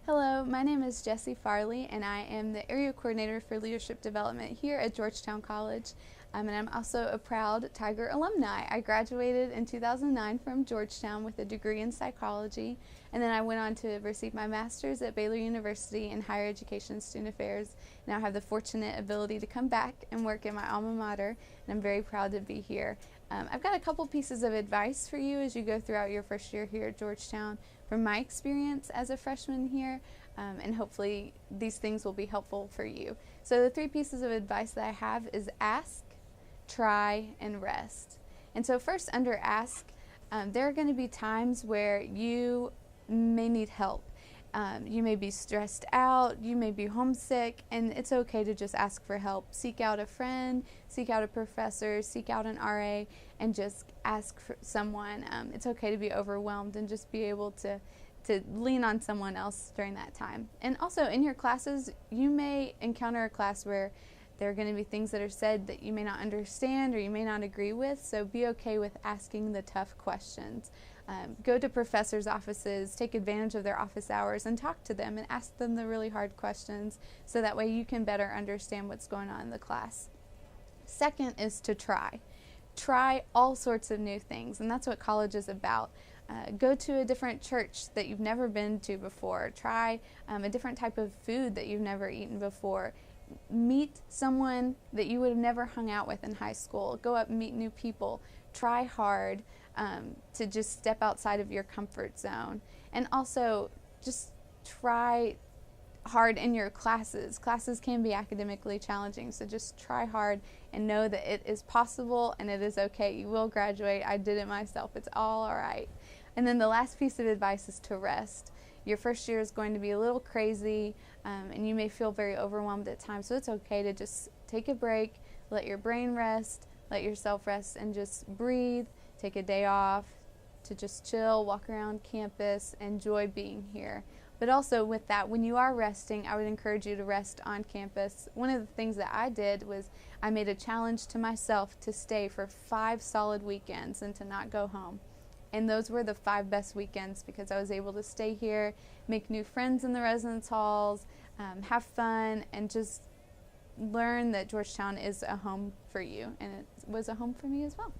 Hello, my name is Jessie Farley, and I am the Area Coordinator for Leadership Development here at Georgetown College. And I'm also a proud Tiger alumni. I graduated in 2009 from Georgetown with a degree in psychology, and then I went on to receive my master's at Baylor University in Higher Education and Student Affairs. Now I have the fortunate ability to come back and work at my alma mater, and I'm very proud to be here. I've got a couple pieces of advice for you as you go throughout your first year here at Georgetown from my experience as a freshman here, and hopefully these things will be helpful for you. So the three pieces of advice that I have is ask, try, and rest. And so first, under ask, there are going to be times where you may need help. You may be stressed out, you may be homesick, and it's okay to just ask for help. Seek out a friend, seek out a professor, seek out an RA, and just ask for someone. It's okay to be overwhelmed and just be able to lean on someone else during that time. And also in your classes, you may encounter a class where there are going to be things that are said that you may not understand or you may not agree with, so be okay with asking the tough questions. Go to professors' offices, take advantage of their office hours, and talk to them and ask them the really hard questions so that way you can better understand what's going on in the class. Second is to try. Try all sorts of new things, and that's what college is about. Go to a different church that you've never been to before. Try a different type of food that you've never eaten before. Meet someone that you would have never hung out with in high school. Go up and meet new people. Try hard to just step outside of your comfort zone. And also just try hard in your classes. Classes can be academically challenging, so just try hard and know that it is possible and it is okay. You will graduate. I did it myself. It's all right. And then the last piece of advice is to rest. Your first year is going to be a little crazy, and you may feel very overwhelmed at times, so it's okay to just take a break, let your brain rest, let yourself rest, and just breathe, take a day off to just chill, walk around campus, enjoy being here. But also with that, when you are resting, I would encourage you to rest on campus. One of the things that I did was I made a challenge to myself to stay for 5 solid weekends and to not go home. And those were the 5 best weekends because I was able to stay here, make new friends in the residence halls, have fun, and just learn that Georgetown is a home for you. And it was a home for me as well.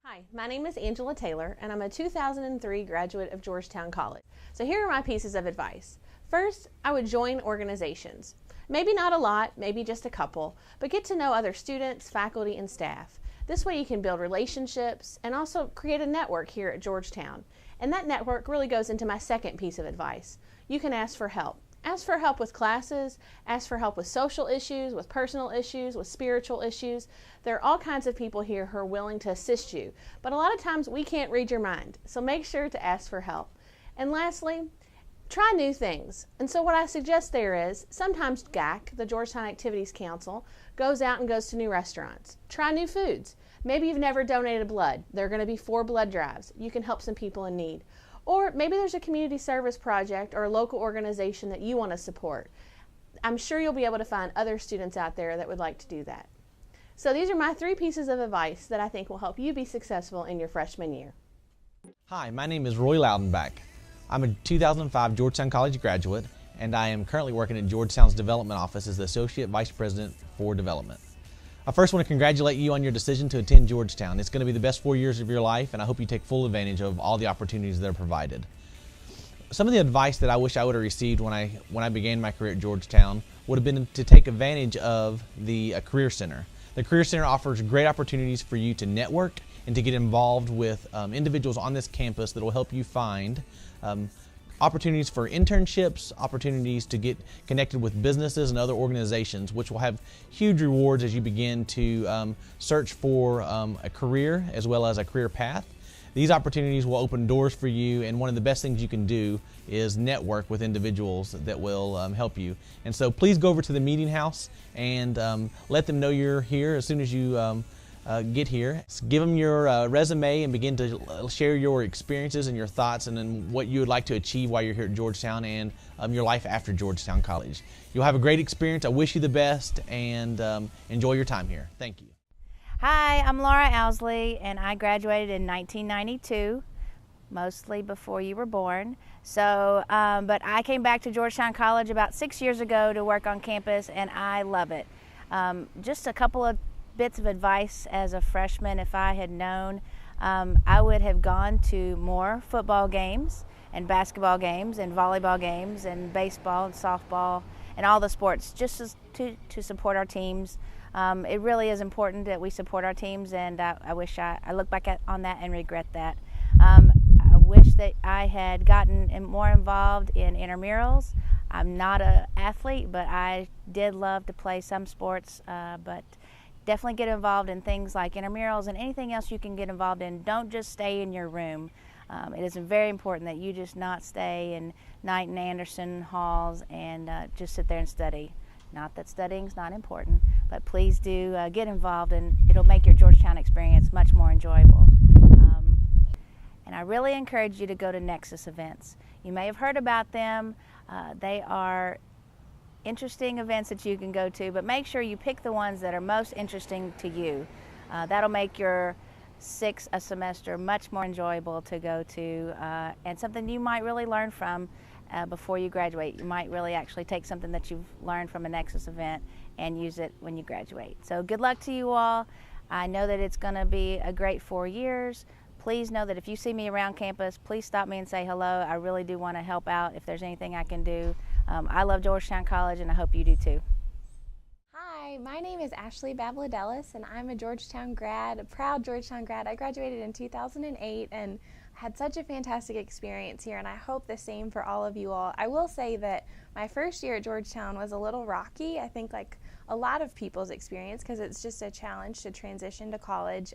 Hi, my name is Angela Taylor, and I'm a 2003 graduate of Georgetown College. So here are my pieces of advice. First, I would join organizations. Maybe not a lot, maybe just a couple, but get to know other students, faculty, and staff. This way you can build relationships and also create a network here at Georgetown. And that network really goes into my second piece of advice. You can ask for help. Ask for help with classes, ask for help with social issues, with personal issues, with spiritual issues. There are all kinds of people here who are willing to assist you, but a lot of times we can't read your mind, so make sure to ask for help. And lastly, try new things. And so what I suggest there is, sometimes GAC, the Georgetown Activities Council, goes out and goes to new restaurants. Try new foods. Maybe you've never donated blood. There are going to be 4 blood drives. You can help some people in need. Or maybe there's a community service project or a local organization that you want to support. I'm sure you'll be able to find other students out there that would like to do that. So these are my 3 pieces of advice that I think will help you be successful in your freshman year. Hi, my name is Roy Loudenbach. I'm a 2005 Georgetown College graduate, and I am currently working at Georgetown's Development Office as the Associate Vice President for Development. I first want to congratulate you on your decision to attend Georgetown. It's going to be the best 4 years of your life, and I hope you take full advantage of all the opportunities that are provided. Some of the advice that I wish I would have received when I began my career at Georgetown would have been to take advantage of the Career Center. The Career Center offers great opportunities for you to network and to get involved with individuals on this campus that will help you find opportunities for internships, opportunities to get connected with businesses and other organizations, which will have huge rewards as you begin to search for a career as well as a career path. These opportunities will open doors for you, and one of the best things you can do is network with individuals that will help you. And so please go over to the meeting house and let them know you're here as soon as you get here. Give them your resume and begin to share your experiences and your thoughts and then what you would like to achieve while you're here at Georgetown and your life after Georgetown College. You'll have a great experience. I wish you the best and enjoy your time here. Thank you. Hi, I'm Laura Owsley and I graduated in 1992. mostly before you were born. So, but I came back to Georgetown College about 6 years ago to work on campus, and I love it. Just a couple of bits of advice as a freshman. If I had known, I would have gone to more football games and basketball games and volleyball games and baseball and softball and all the sports, just to support our teams. It really is important that we support our teams, and I wish I look back on that and regret that. I wish that I had gotten more involved in intramurals. I'm not an athlete, but I did love to play some sports, but definitely get involved in things like intramurals and anything else you can get involved in. Don't just stay in your room. It is very important that you just not stay in Knight and Anderson halls and just sit there and study. Not that studying is not important, but please do get involved, and it'll make your Georgetown experience much more enjoyable. And I really encourage you to go to Nexus events. You may have heard about them. They are interesting events that you can go to, but make sure you pick the ones that are most interesting to you. That'll make your a semester much more enjoyable to go to, and something you might really learn from before you graduate. You might really actually take something that you've learned from a Nexus event and use it when you graduate. So good luck to you all. I know that it's going to be a great 4 years. Please know that if you see me around campus, please stop me and say hello. I really do want to help out if there's anything I can do. I love Georgetown College, and I hope you do too. Hi, my name is Ashley Babladelis, and I'm a Georgetown grad, a proud Georgetown grad. I graduated in 2008 and had such a fantastic experience here, and I hope the same for all of you all. I will say that my first year at Georgetown was a little rocky, I think like a lot of people's experience, because it's just a challenge to transition to college.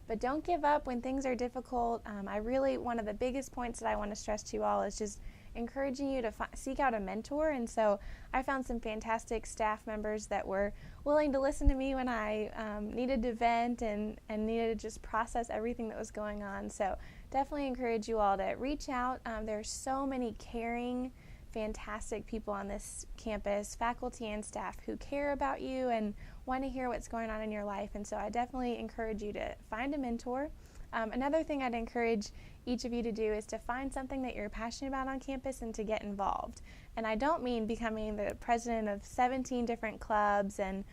But don't give up when things are difficult. One of the biggest points that I want to stress to you all is just encouraging you to seek out a mentor. And so I found some fantastic staff members that were willing to listen to me when I needed to vent and needed to just process everything that was going on. So definitely encourage you all to reach out. There are so many caring, fantastic people on this campus, faculty and staff, who care about you and want to hear what's going on in your life. And so I definitely encourage you to find a mentor. Another thing I'd encourage each of you to do is to find something that you're passionate about on campus and to get involved. And I don't mean becoming the president of 17 different clubs and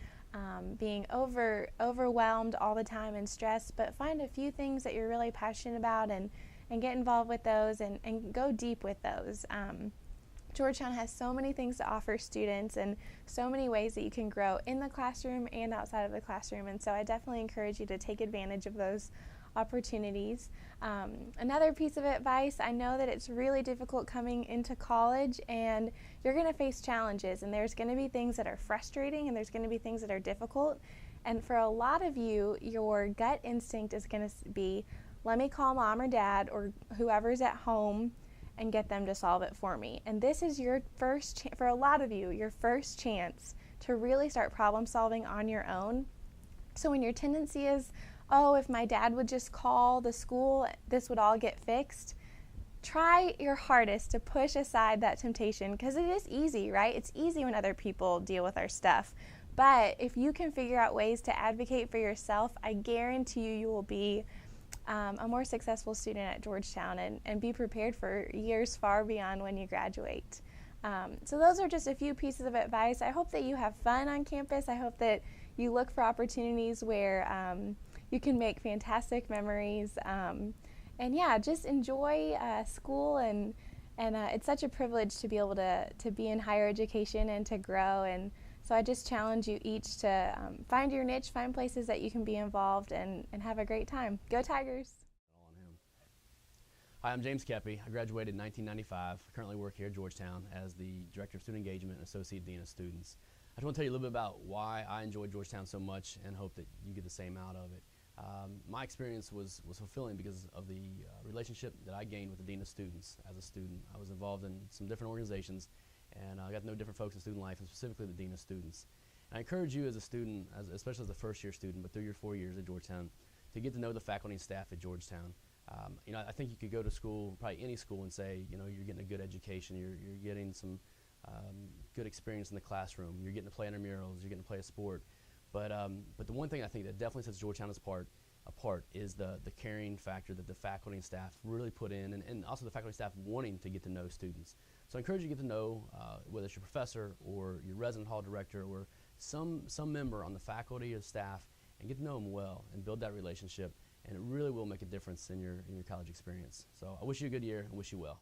being overwhelmed all the time and stressed, but find a few things that you're really passionate about and get involved with those and go deep with those. Georgetown has so many things to offer students and so many ways that you can grow in the classroom and outside of the classroom, and so I definitely encourage you to take advantage of those opportunities. Another piece of advice, I know that it's really difficult coming into college, and you're going to face challenges, and there's going to be things that are frustrating and there's going to be things that are difficult, and for a lot of you, your gut instinct is going to be, let me call mom or dad or whoever's at home and get them to solve it for me. And this is your first, for a lot of you, your first chance to really start problem solving on your own. So when your tendency is, oh, if my dad would just call the school, this would all get fixed, try your hardest to push aside that temptation, because it is easy, right? It's easy when other people deal with our stuff. But if you can figure out ways to advocate for yourself, I guarantee you will be a more successful student at Georgetown and be prepared for years far beyond when you graduate. So those are just a few pieces of advice. I hope that you have fun on campus. I hope that you look for opportunities where you can make fantastic memories. And yeah, just enjoy school, and it's such a privilege to be able to be in higher education and to grow. And so I just challenge you each to find your niche, find places that you can be involved, and have a great time. Go Tigers! Hi, I'm James Kepi. I graduated in 1995. I currently work here at Georgetown as the Director of Student Engagement and Associate Dean of Students. I just want to tell you a little bit about why I enjoyed Georgetown so much and hope that you get the same out of it. My experience was fulfilling because of the relationship that I gained with the Dean of Students as a student. I was involved in some different organizations, and I got to know different folks in student life, and specifically the Dean of Students. And I encourage you as a student, especially as a first-year student, but through your 4 years at Georgetown, to get to know the faculty and staff at Georgetown. I think you could go to school, probably any school, and say, you're getting a good education, you're getting some good experience in the classroom, you're getting to play intramurals, you're getting to play a sport. But the one thing I think that definitely sets Georgetown apart apart is the caring factor that the faculty and staff really put in, and also the faculty and staff wanting to get to know students. So I encourage you to get to know whether it's your professor or your resident hall director or some member on the faculty or staff, and get to know them well and build that relationship, and it really will make a difference in your college experience. So I wish you a good year and wish you well.